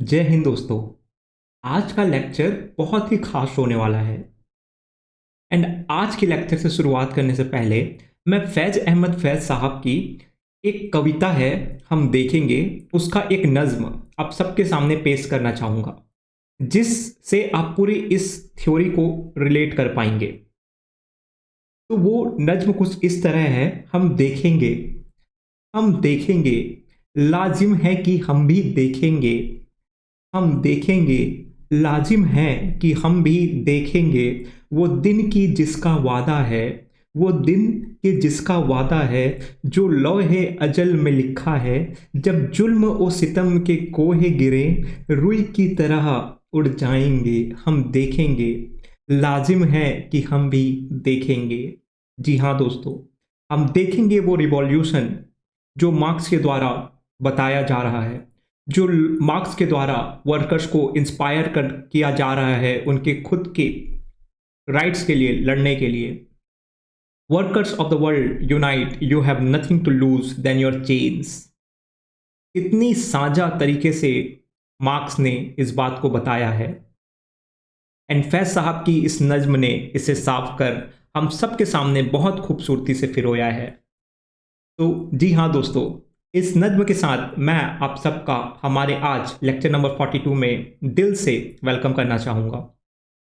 जय हिंद दोस्तों। आज का लेक्चर बहुत ही खास होने वाला है। एंड आज के लेक्चर से शुरुआत करने से पहले मैं फैज अहमद फैज साहब की एक कविता है, हम देखेंगे उसका एक नज्म आप सबके सामने पेश करना चाहूँगा, जिससे आप पूरी इस थ्योरी को रिलेट कर पाएंगे। तो वो नज्म कुछ इस तरह है। हम देखेंगे लाजिम है कि हम भी देखेंगे। हम देखेंगे लाजिम है कि हम भी देखेंगे वो दिन की जिसका वादा है। वो दिन के जिसका वादा है, जो लौहे अजल में लिखा है। जब जुल्म और सितम के कोहे गिरे, रुई की तरह उड़ जाएंगे। हम देखेंगे लाजिम है कि हम भी देखेंगे। जी हाँ दोस्तों, हम देखेंगे वो रिवॉल्यूशन जो मार्क्स के द्वारा बताया जा रहा है, जो मार्क्स के द्वारा वर्कर्स को इंस्पायर कर किया जा रहा है उनके खुद के राइट्स के लिए लड़ने के लिए। Workers of the world unite, you have nothing to lose than your chains. इतनी साझा तरीके से मार्क्स ने इस बात को बताया है। एंड फैज साहब की इस नज्म ने इसे साफ कर हम सबके सामने बहुत खूबसूरती से पिरोया है। तो जी हाँ दोस्तों, इस नज्म के साथ मैं आप सबका हमारे आज लेक्चर नंबर 42 में दिल से वेलकम करना चाहूँगा।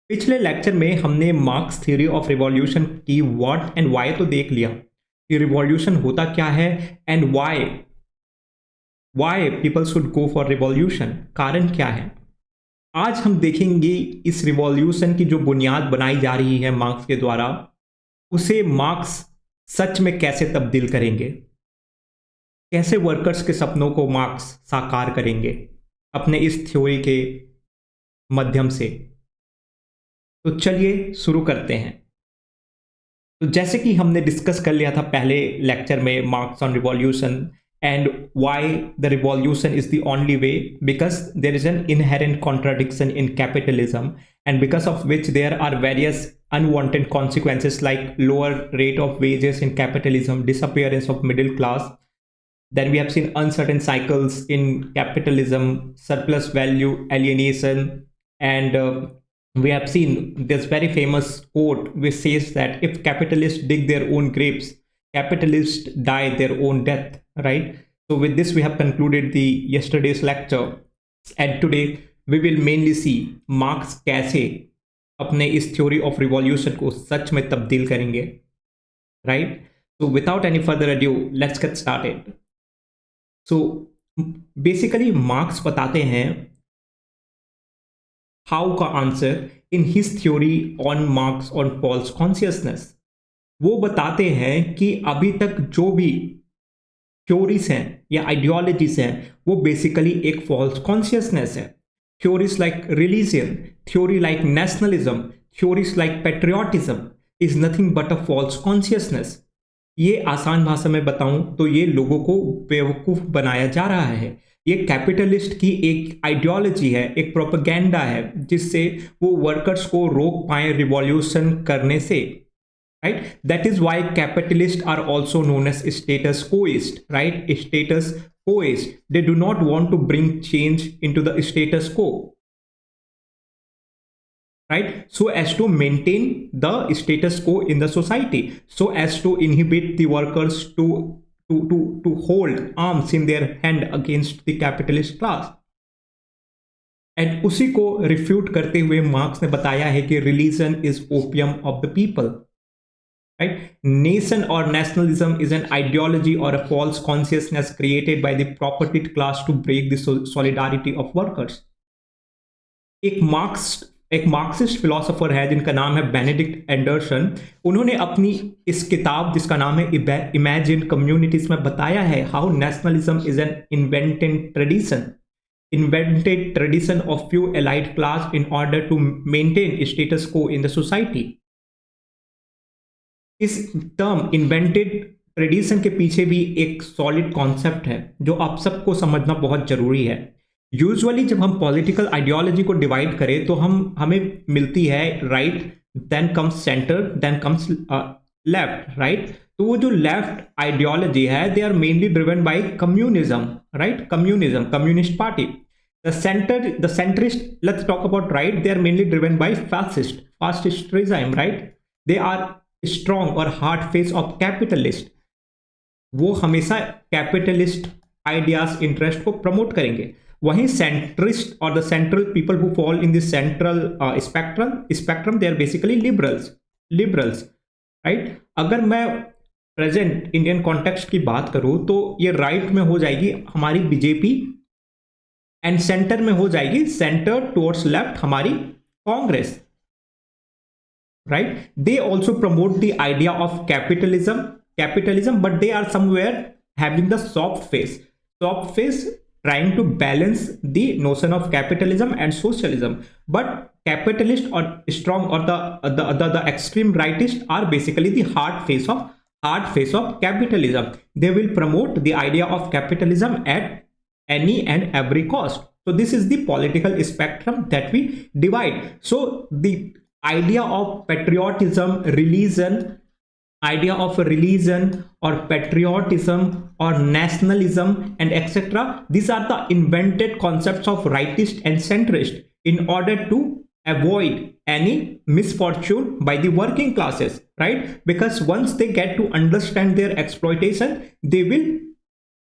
पिछले लेक्चर में हमने मार्क्स थ्योरी ऑफ रिवॉल्यूशन की व्हाट एंड वाई तो देख लिया कि रिवॉल्यूशन होता क्या है and why why people should go for revolution, कारण क्या है। आज हम देखेंगे इस रिवॉल्यूशन की जो बुनियाद बनाई जा रही है मार्क्स के द्वारा, उसे मार्क्स सच में कैसे तब्दील करेंगे, कैसे वर्कर्स के सपनों को मार्क्स साकार करेंगे अपने इस थ्योरी के माध्यम से। तो चलिए शुरू करते हैं। तो जैसे कि हमने डिस्कस कर लिया था पहले लेक्चर में, Marx on revolution and why the revolution is the only way, because there is an inherent contradiction in capitalism and because of which there are various unwanted consequences like lower rate of wages in capitalism, disappearance of middle class. Then we have seen uncertain cycles in capitalism, surplus value alienation, and we have seen this very famous quote which says that if capitalists dig their own graves, capitalists die their own death, right? So with this we have concluded the yesterday's lecture, and today we will mainly see Marx कैसे अपने इस theory of revolution को सच में तब्दील करेंगे, right? So without any further adieu let's get started. So basically Marx बताते हैं how का answer in his theory on Marx on false consciousness. वो बताते हैं कि अभी तक जो भी थ्योरीज हैं या आइडियोलॉजीज हैं वो बेसिकली एक फॉल्स कॉन्शियसनेस है। Theories like religion, theory like nationalism, theories like patriotism is nothing but a false consciousness. ये आसान भाषा में बताऊं तो ये लोगों को बेवकूफ बनाया जा रहा है। ये कैपिटलिस्ट की एक आइडियोलॉजी है, एक प्रोपेगेंडा है, जिससे वो वर्कर्स को रोक पाए रिवॉल्यूशन करने से, right? That is why capitalists are also known as status quoist, right? Status quoist, they do not want to bring change into the status quo, right? So as to maintain the status quo in the society, so as to inhibit the workers to hold arms in their hand against the capitalist class. And उसी को refute करते हुए marks ने बताया है कि religion is opium of the people, right? Nation or nationalism is an ideology or a false consciousness created by the propertied class to break the solidarity of workers. एक Marxist philosopher है जिनका नाम है Benedict Anderson. उन्होंने अपनी इस किताब जिसका नाम है इमेजिन कम्युनिटीज में बताया है how nationalism is an invented tradition of few allied class in order to maintain status quo in the society. इस टर्म इन्वेंटेड ट्रेडिशन के पीछे भी एक सॉलिड कॉन्सेप्ट है जो आप सबको समझना बहुत जरूरी है। यूजुअली जब हम पॉलिटिकल आइडियोलॉजी को डिवाइड करें तो हमें मिलती है right, then comes centre, then comes left, right? तो वो जो लेफ्ट आइडियोलॉजी है they are mainly driven by communism, right? Communism, communist party. The centrist, let's talk about right, they are mainly driven by fascist regime, right? They are strong or hard face of capitalist. वो हमेशा capitalist ideas interest को promote करेंगे. वहीं centrist और the central people who fall in the central spectrum they are basically liberals right. अगर मैं present Indian context की बात करूं तो ये राइट में हो जाएगी हमारी बीजेपी एंड सेंटर में हो जाएगी सेंटर टुवर्ड्स लेफ्ट हमारी Congress right. They also promote the idea of capitalism, but they are somewhere having the soft face trying to balance the notion of capitalism and socialism. But capitalist or strong or the extreme rightist are basically the hard face of capitalism. They will promote the idea of capitalism at any and every cost. So this is the political spectrum that we divide. So the idea of patriotism, idea of religion or patriotism or nationalism and etc., these are the invented concepts of rightist and centrist in order to avoid any misfortune by the working classes, right? Because once they get to understand their exploitation, they will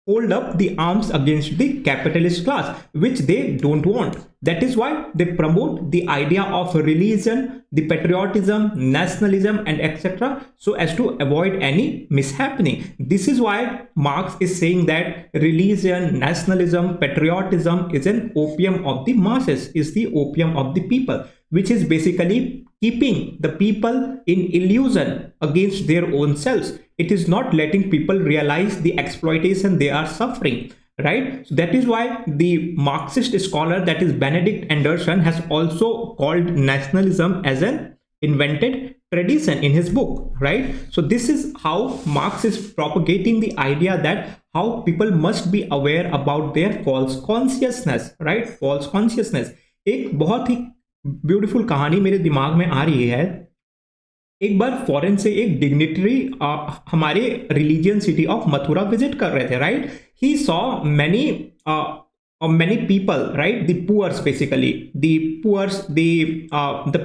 hold up the arms against the capitalist class, which they don't want. That is why they promote the idea of religion, the patriotism, nationalism and etc., so as to avoid any mishappening. This is why Marx is saying that religion, nationalism, patriotism is an opium of the masses, is the opium of the people, which is basically keeping the people in illusion against their own selves. It is not letting people realize the exploitation they are suffering, right? So that is why the Marxist scholar, that is Benedict Anderson, has also called nationalism as an invented tradition in his book, right? So this is how Marx is propagating the idea that how people must be aware about their false consciousness, right? False consciousness. एक बहुत ही beautiful कहानी मेरे दिमाग में आ रही है. एक बार foreign से एक डिग्निटरी हमारे religion city of Mathura visit कर रहे थे, right? He saw many people, right? The poors, basically the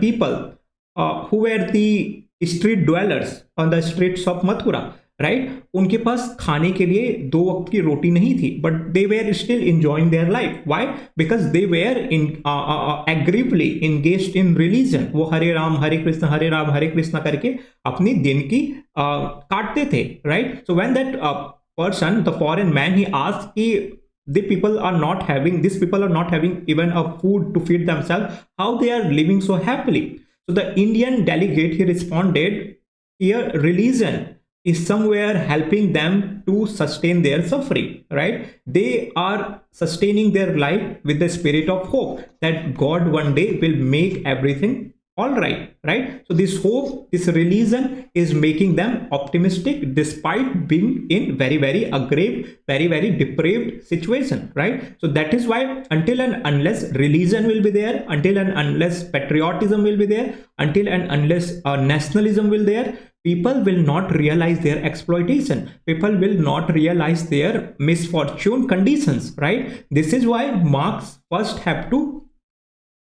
people who were the street dwellers on the streets of Mathura, right? उनके पास खाने के लिए 2 वक्त की रोटी नहीं थी, but they were still enjoying their life. Why? Because they were in agreeably engaged in religion. वो हरे राम हरे कृष्ण करके अपनी दिन की काटते थे, right? So when that person, the foreign man, he asked कि these people are not having even a food to feed themselves, how they are living so happily? So the Indian delegate, he responded, here religion is somewhere helping them to sustain their suffering, right? They are sustaining their life with the spirit of hope that God one day will make everything all right, right? So this hope, this religion is making them optimistic despite being in very aggrieved, very depraved situation, right? So that is why until and unless religion will be there, until and unless patriotism will be there, until and unless nationalism will there, people will not realize their exploitation, people will not realize their misfortune conditions, right? This is why Marx first have to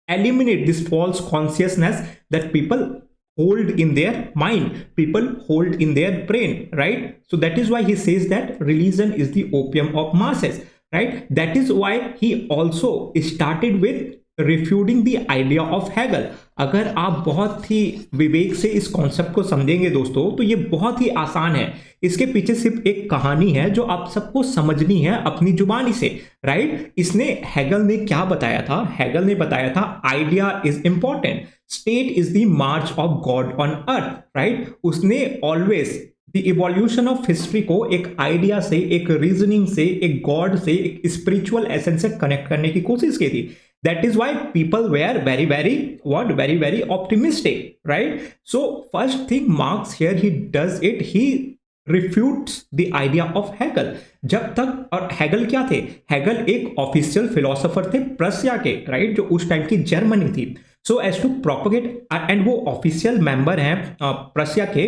eliminate this false consciousness that people hold in their mind, people hold in their brain, right? So that is why he says that religion is the opium of masses, right? That is why he also started with refuting the idea of Hegel. अगर आप बहुत ही विवेक से इस concept को समझेंगे दोस्तों, तो ये बहुत ही आसान है. इसके पीछे सिर्फ एक कहानी है जो आप सबको समझनी है अपनी जुबानी से, राइट? इसने हेगल ने क्या बताया था? हेगल ने बताया था idea is important, state is the march of God on earth, right? उसने always the evolution of history को एक आइडिया से, एक रीजनिंग से, एक गॉड से, एक स्पिरिचुअल एसेंस से कनेक्ट करने की कोशिश की थी. That is why people were very optimistic, right? So first thing Marx here he does it, he refutes the idea of Hegel. जब तक, और Hegel क्या थे? Hegel एक ऑफिशियल फिलोसोफर थे प्रशिया के, राइट? जो उस टाइम की जर्मनी थी. So as to propagate, and वो ऑफिशियल मेंबर हैं प्रशिया के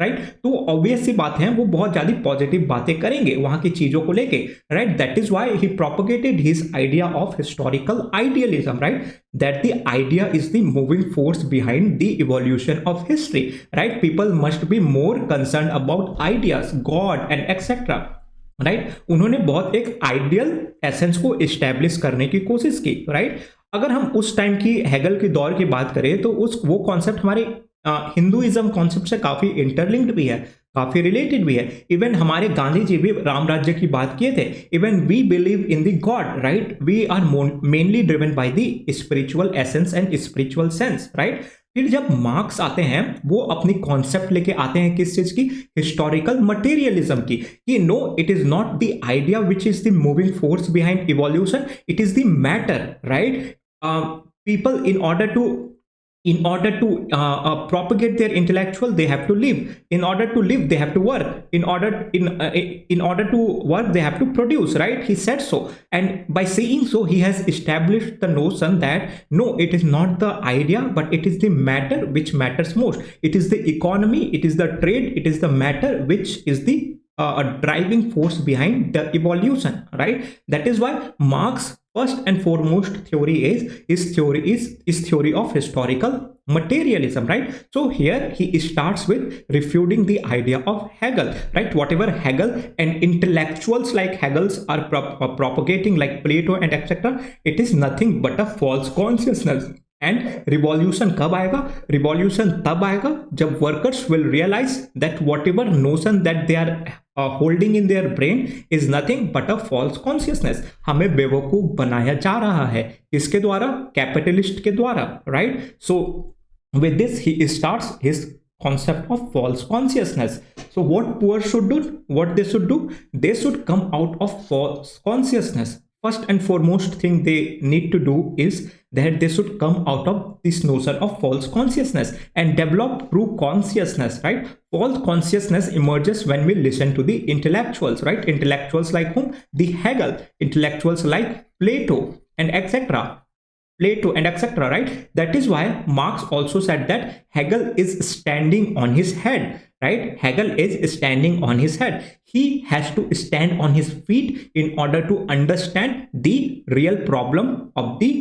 राइट। तो ऑब्वियस सी बात है वो बहुत ज्यादा पॉजिटिव बातें करेंगे वहां की चीजों को लेके, right. That is why he propagated his idea of historical idealism, right, that the idea is the moving force behind the evolution of history, right. People must be more concern about ideas, God and etcetera, right. उन्होंने बहुत एक ideal essence को establish करने की कोशिश की, right. अगर हम उस टाइम की हेगल के दौर की बात करें तो उस वो कॉन्सेप्ट हमारे हिंदुइज्म कॉन्सेप्ट से काफी इंटरलिंक्ड भी है, काफी रिलेटेड भी है। इवन हमारे गांधी जी भी राम राज्य की बात किए थे। Even we believe in the god, right, we are mainly driven by the spiritual essence and spiritual sense, right. फिर जब मार्क्स आते हैं वो अपनी कॉन्सेप्ट लेके आते हैं किस चीज की, हिस्टोरिकल मटेरियलिज्म की, कि no it is not the idea which is the moving force behind evolution, it is the matter, right. People in order to propagate their intellectual, they have to live. In order to live, they have to work. In order to work, they have to produce, right? He said so, and by saying so he has established the notion that no, it is not the idea but it is the matter which matters most. It is the economy, it is the trade, it is the matter which is the a driving force behind the evolution, right? That is why Marx first and foremost theory is theory of historical materialism, right? So here he starts with refuting the idea of Hegel, right? Whatever Hegel and intellectuals like Hegels are propagating, like Plato and etc., it is nothing but a false consciousness. And revolution कब आएगा? Revolution तब आएगा जब workers will realise that whatever notion that they are holding in their brain is nothing but a false consciousness. हमें बेवकूफ बनाया जा रहा है, किसके द्वारा? कैपिटलिस्ट के द्वारा, right. So with this he starts his concept of false consciousness. So what poor should do, what they should do, they should come out of false consciousness. First and foremost thing they need to do is that they should come out of this notion of false consciousness and develop true consciousness, right? False consciousness emerges when we listen to the intellectuals, right? Intellectuals like whom? The Hegel, intellectuals like Plato and etc. Plato and etc., right? That is why Marx also said that Hegel is standing on his head, right? Hegel is standing on his head. He has to stand on his feet in order to understand the real problem of the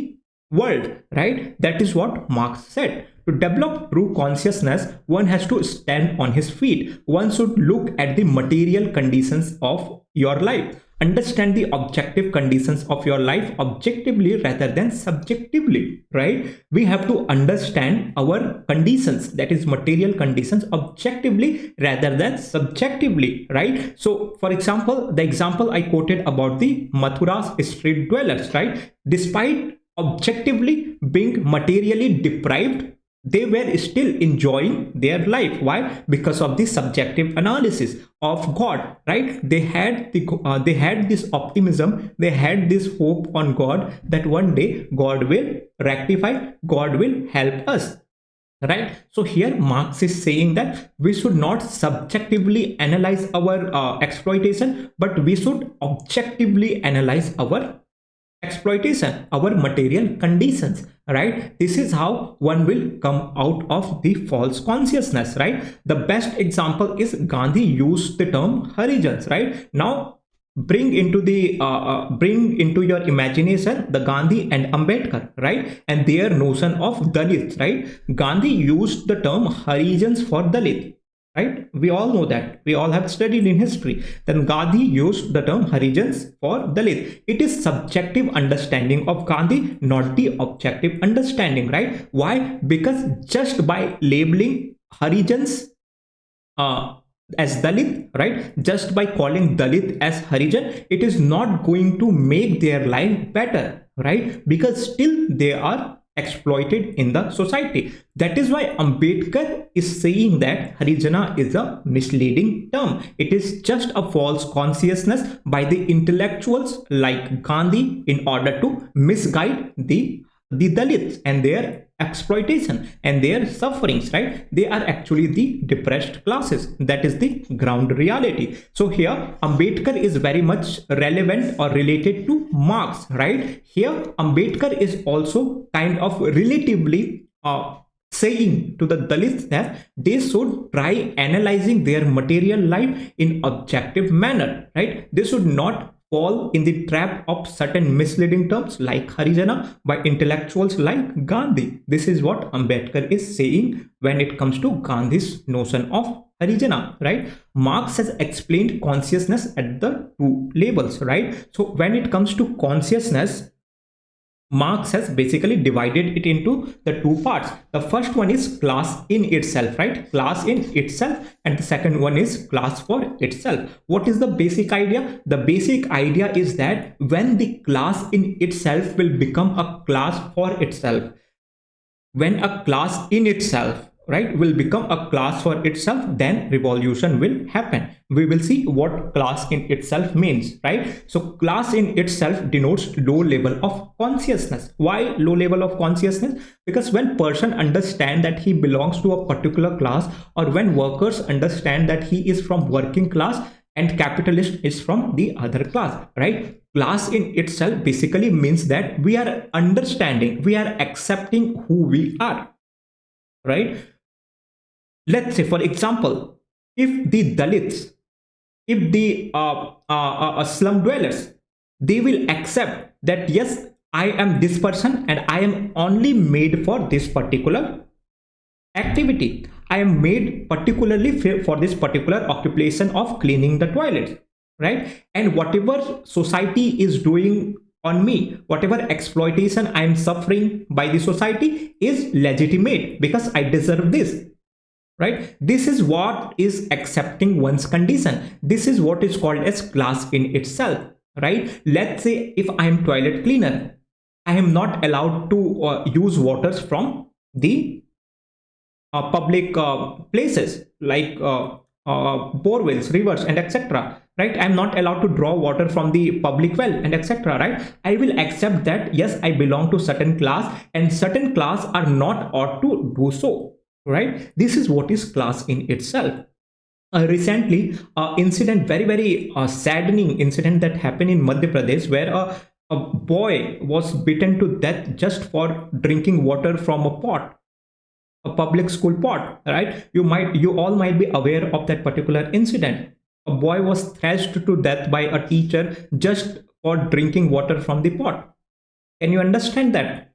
world, right? That is what Marx said. To develop true consciousness, one has to stand on his feet. One should look at the material conditions of your life. Understand the objective conditions of your life objectively rather than subjectively, right? We have to understand our conditions, that is material conditions, objectively rather than subjectively, right? So for example, the example I quoted about the Mathura's street dwellers, right? Despite objectively being materially deprived, they were still enjoying their life. Why? Because of the subjective analysis of God, right? They had this optimism, they had this hope on God that one day God will rectify, God will help us, right? So here Marx is saying that we should not subjectively analyze our exploitation, but we should objectively analyze our exploitation, our material conditions, right? This is how one will come out of the false consciousness, right? The best example is Gandhi used the term Harijans, right? Now bring into your imagination the Gandhi and Ambedkar, right, and their notion of Dalits, right? Gandhi used the term Harijans for Dalit, right? We all know that, we all have studied in history. Then Gandhi used the term Harijans for Dalit. It is subjective understanding of Gandhi, not the objective understanding, right? Why? Because just by labeling Harijans as Dalit, right, just by calling Dalit as Harijan, it is not going to make their life better, right? Because still they are exploited in the society. That is why Ambedkar is saying that Harijana is a misleading term. It is just a false consciousness by the intellectuals like Gandhi in order to misguide the Dalits and their exploitation and their sufferings, right? They are actually the depressed classes. That is the ground reality. So here Ambedkar is very much relevant or related to Marx, right? Here Ambedkar is also kind of relatively saying to the Dalits that they should try analyzing their material life in objective manner, right? They should not fall in the trap of certain misleading terms like Harijana by intellectuals like Gandhi. This is what Ambedkar is saying when it comes to Gandhi's notion of Harijana, right? Marx has explained consciousness at the two levels, right? So when it comes to consciousness, Marx has basically divided it into the two parts. The first one is class in itself, right? Class in itself. And the second one is class for itself. What is the basic idea? The basic idea is that when the class in itself will become a class for itself, when a class in itself, right, will become a class for itself, then revolution will happen. We will see what class in itself means, right? So class in itself denotes low level of consciousness. Why low level of consciousness? Because when person understand that he belongs to a particular class, or when workers understand that he is from working class and capitalist is from the other class, right? Class in itself basically means that we are understanding, we are accepting who we are, right? Let's say, for example, if the Dalits, if the slum dwellers, they will accept that yes, I am this person and I am only made for this particular activity. I am made particularly for this particular occupation of cleaning the toilets, right? And whatever society is doing on me, whatever exploitation I am suffering by the society is legitimate because I deserve this, right? This is what is accepting one's condition. This is what is called as class in itself, right? Let's say if I am toilet cleaner, I am not allowed to use waters from the public places like borewells, rivers, and etc. Right? I'm not allowed to draw water from the public well and etc. Right? I will accept that yes, I belong to certain class and certain class are not ought to do so. Right? This is what is class in itself. Recently, incident, very saddening incident that happened in Madhya Pradesh, where a boy was beaten to death just for drinking water from a pot, a public school pot, right? You all might be aware of that particular incident. A boy was thrashed to death by a teacher just for drinking water from the pot. Can you understand that?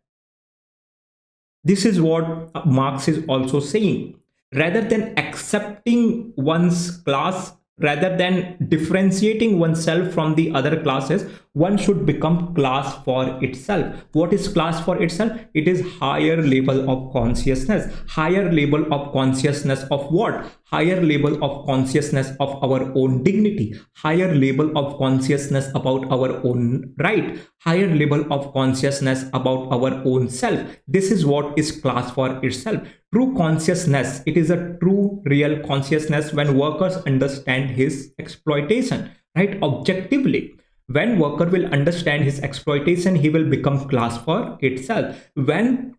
This is what Marx is also saying. Rather than accepting one's class, rather than differentiating oneself from the other classes, one should become class for itself. What is class for itself? It is higher level of consciousness. Higher level of consciousness of what? Higher level of consciousness of our own dignity. Higher level of consciousness about our own right. Higher level of consciousness about our own self. This is what is class for itself. True consciousness, it is a true real consciousness when workers understand his exploitation, right? Objectively, when worker will understand his exploitation, he will become class for itself. When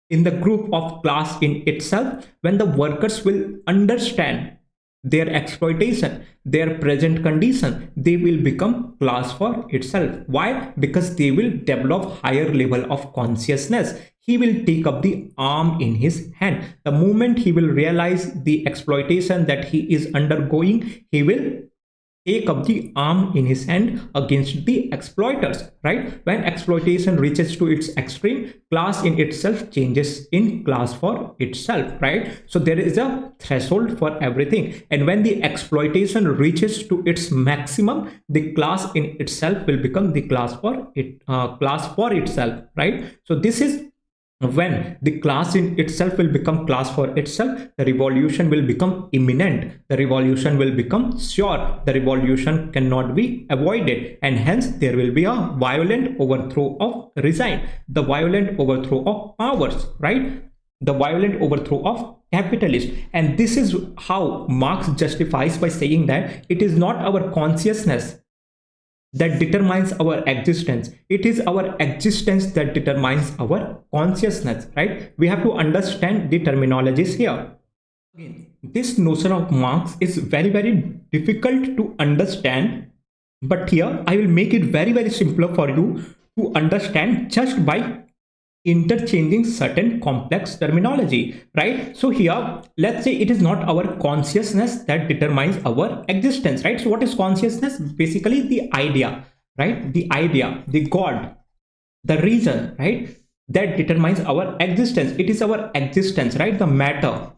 in the group of class in itself, when the workers will understand their exploitation, their present condition, they will become class for itself. Why? Because they will develop higher level of consciousness. He will take up the arm in his hand. The moment he will realize the exploitation that he is undergoing, he will take up the arm in his hand against the exploiters, right? When exploitation reaches to its extreme, class in itself changes in class for itself, right? So there is a threshold for everything, and when the exploitation reaches to its maximum, the class in itself will become the class for itself, right? So this is when the class in itself will become class for itself, the revolution will become imminent, the revolution will become sure, the revolution cannot be avoided, and hence there will be a violent overthrow of regime, the violent overthrow of powers, right? The violent overthrow of capitalists. And this is how Marx justifies by saying that it is not our consciousness that determines our existence, it is our existence that determines our consciousness, right? We have to understand the terminologies here. Again, this notion of Marx is very difficult to understand, but here I will make it very simpler for you to understand just by interchanging certain complex terminology, right? So here, let's say it is not our consciousness that determines our existence, right? So what is consciousness? Basically the idea, right? The idea, the God, the reason, right? That determines our existence. It is our existence, right? The matter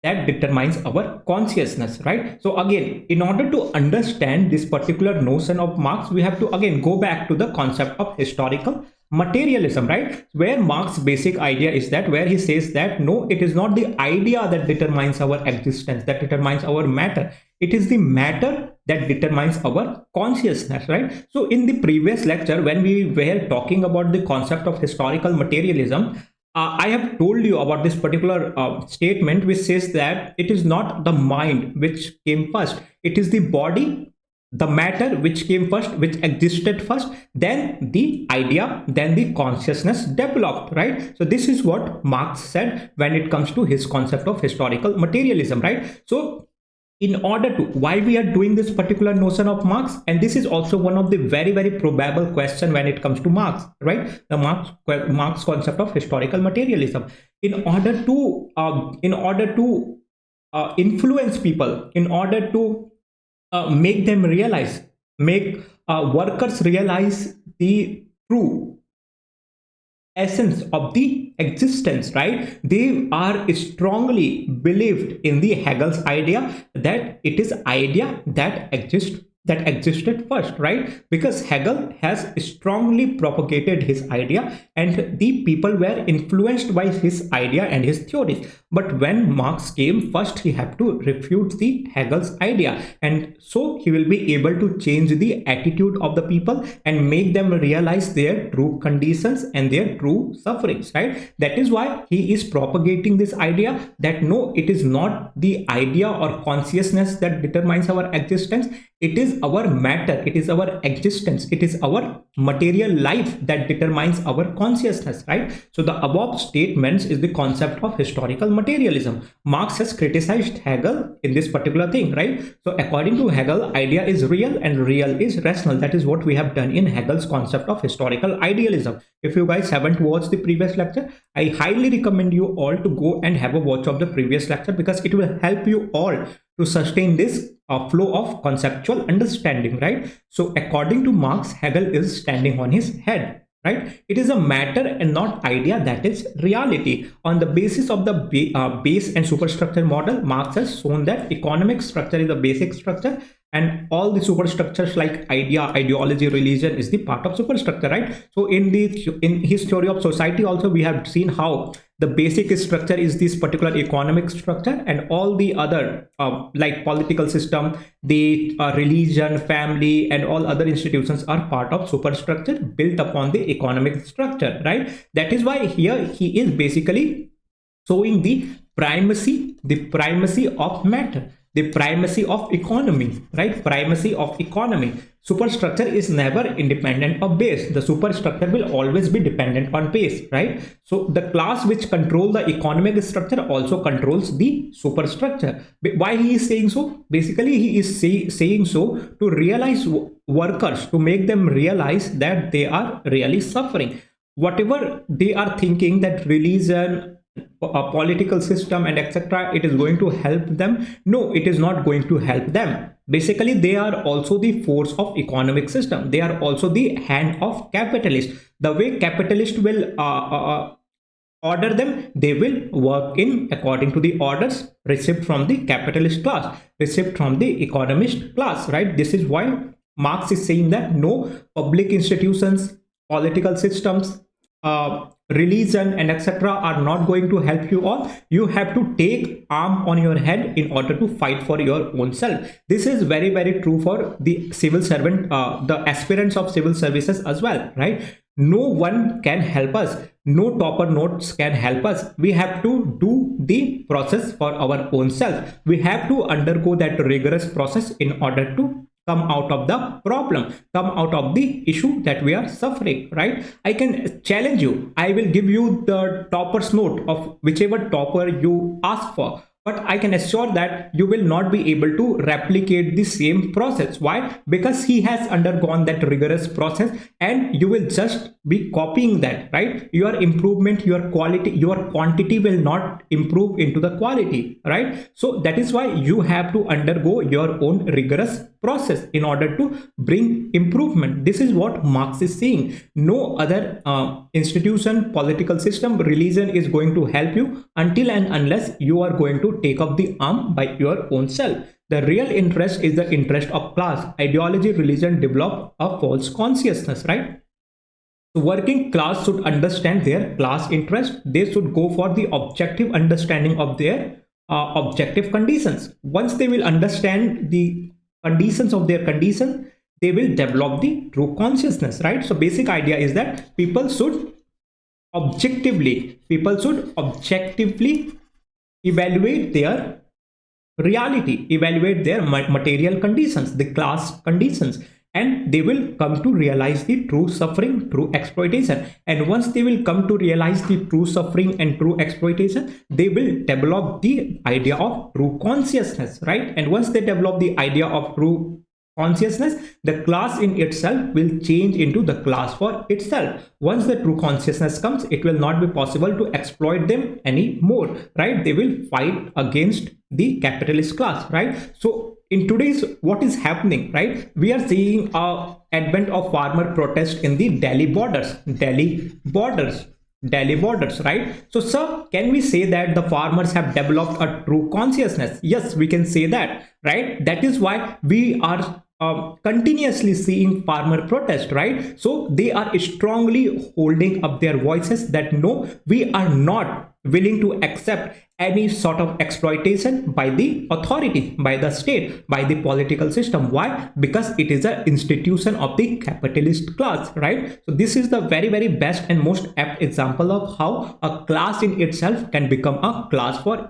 that determines our consciousness, right? So again, in order to understand this particular notion of Marx, we have to again go back to the concept of historical materialism, right? Where Marx's basic idea is that, where he says that no, it is not the idea that determines our existence, that determines our matter. It is the matter that determines our consciousness, right? So in the previous lecture, when we were talking about the concept of historical materialism, I have told you about this particular statement, which says that it is not the mind which came first, it is the body, the matter which came first, which existed first, then the idea, then the consciousness developed, right? So this is what Marx said when it comes to his concept of historical materialism, right? So in order to, why we are doing this particular notion of Marx, and this is also one of the very probable question when it comes to Marx, right? The Marx concept of historical materialism. In order to influence people, in order to make them realize, make workers realize the true essence of the existence, right? They are strongly believed in the Hegel's idea that it is idea that existed first, right? Because Hegel has strongly propagated his idea and the people were influenced by his idea and his theories. But when Marx came first, he had to refute the Hegel's idea, and so he will be able to change the attitude of the people and make them realize their true conditions and their true sufferings, right? That is why he is propagating this idea that no, it is not the idea or consciousness that determines our existence, it is our matter, it is our existence, it is our material life that determines our consciousness, right? So the above statements is the concept of historical materialism. Marx has criticized Hegel in this particular thing, right? So according to Hegel, idea is real and real is rational. That is what we have done in Hegel's concept of historical idealism. If you guys haven't watched the previous lecture, I highly recommend you all to go and have a watch of the previous lecture, because it will help you all to sustain this flow of conceptual understanding, right? So according to Marx, Hegel is standing on his head, right? It is a matter and not idea that is reality. On the basis of the base and superstructure model, Marx has shown that economic structure is the basic structure and all the superstructures like idea, ideology, religion is the part of superstructure, right? So in his theory of society also, we have seen how the basic structure is this particular economic structure, and all the other like political system, the religion, family, and all other institutions are part of superstructure built upon the economic structure, right? That is why here he is basically showing the primacy of matter, the primacy of economy, right? Primacy of economy. Superstructure is never independent of base. The superstructure will always be dependent on base, right? So the class which control the economic structure also controls the superstructure. Why he is saying so? Basically, he is saying so to realize workers, to make them realize that they are really suffering. Whatever they are thinking that religion, a political system, and etc., it is going to help them. No, it is not going to help them. Basically, they are also the force of economic system. They are also the hand of capitalist. The way capitalist will order them, they will work in according to the orders received from the capitalist class, received from the economist class, right? This is why Marx is saying that no, public institutions, political systems, religion, and etc. are not going to help you all. You have to take arm on your head in order to fight for your own self. This is very true for the civil servant, the aspirants of civil services as well, right? No one can help us, no topper notes can help us. We have to do the process for our own self. We have to undergo that rigorous process in order to come out of the problem, come out of the issue that we are suffering, right? I can challenge you. I will give you the topper's note of whichever topper you ask for, but I can assure that you will not be able to replicate the same process. Why? Because he has undergone that rigorous process, and you will just be copying that, right? Your improvement, your quality, your quantity will not improve into the quality, right? So that is why you have to undergo your own rigorous process in order to bring improvement. This is what Marx is saying. No other institution, political system, religion is going to help you until and unless you are going to take up the arm by your own self. The real interest is the interest of class. Ideology, religion develop a false consciousness, right? So working class should understand their class interest. They should go for the objective understanding of their objective conditions. Once they will understand the conditions of their condition, they will develop the true consciousness, right? So basic idea is that people should objectively evaluate their reality, evaluate their material conditions, the class conditions, and they will come to realize the true suffering, true exploitation. And once they will come to realize the true suffering and true exploitation, they will develop the idea of true consciousness, right? And once they develop the idea of true consciousness, the class in itself will change into the class for itself. Once the true consciousness comes, it will not be possible to exploit them anymore, right? They will fight against the capitalist class, right? So in today's, what is happening, right? We are seeing a advent of farmer protest in the Delhi borders, right? So sir, can we say that the farmers have developed a true consciousness? Yes, we can say that, right? That is why we are continuously seeing farmer protest, right? So they are strongly holding up their voices that no, we are not willing to accept any sort of exploitation by the authority, by the state, by the political system. Why? Because it is an institution of the capitalist class, right? So this is the very, very best and most apt example of how a class in itself can become a class for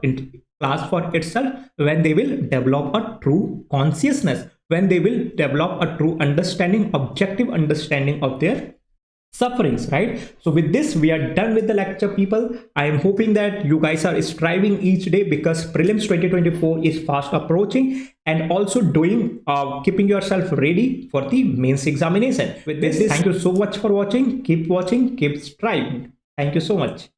itself when they will develop a true consciousness, when they will develop a true understanding, objective understanding of their sufferings, right? So with this, we are done with the lecture, people. I am hoping that you guys are striving each day, because prelims 2024 is fast approaching, and also doing keeping yourself ready for the mains examination. With this, thank you so much for watching. Keep watching, keep striving. Thank you so much.